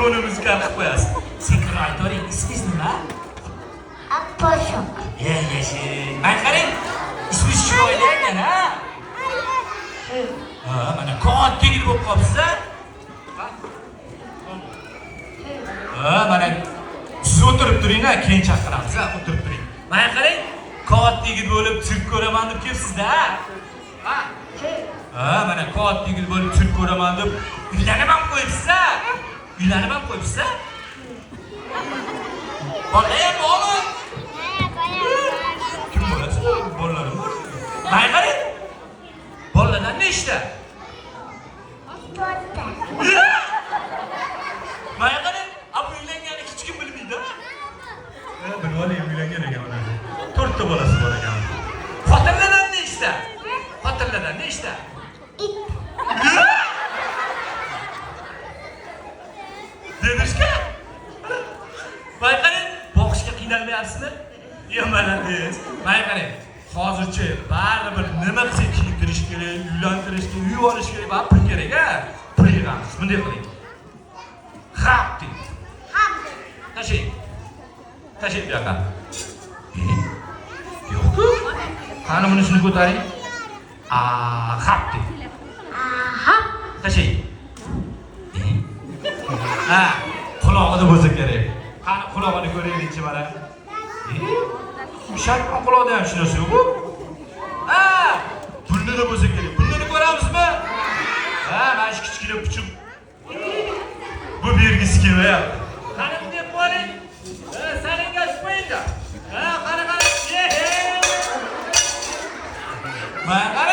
Fonni muzikal qilib qo'yasiz. Sekin aytoring, ismingiz nima? Abboshim. Yashang. Mana qarang, ismingiz chiroyli ekan, ha? Ha, mana katta yigit bo'lib qolibsiz-a? Ha, mana siz o'tirib turing-a, keyin chaqiramiz, ha, o'tirib turing. Mana qarang, katta yigit bo'lib sirk ko'raman deb kelibsiz-da. Ha? Ha, mana katta yigit bo'lib sirk ko'raman deb uylanib ham qo'yibsiz-a? Uylanib ham qo'yibsiz-a? Bolayam bormi? Kim bo'lasiz? Bolalarim bor. Mana qarang. Bolalar nechta? To'rtta. Mana qarang, bu uylanganini hech kim bilmaydi. Bilib oling, uylangan ekan mana. 4 ta bolasi bor ekan. Xotinlardan nechta? Xotinlardan nechta? Dedishka? Mana qarang, boqishga qiynalmayapsizmi? Yo'malasiz. Mana qarang, hozircha baribir nima qilsa kiyintirish kerak, uylantirish kerak, uy olish kerak, va pul kerak-a? Pul yig'amiz. Bunday qiling. Xapti. Tashing. Tashing bu yoqqa. Yo'q-ku. Qani bunisini ko'taring. Xapti. Tashing. Ha, qulog'ida bo'lsa kerak. Qani qulog'ini ko'raylik-chi mana. Sharqon quloqda ham shunisi yo'q-ku. Ha, burnida bo'lsa kerak. Burnini ko'ramizmi? Ha, mana shu kichkina puchuq. Bu bergisi kelmayapti. Qani bunday qo'ying. Salingashmaydi. Ha, qani. Mana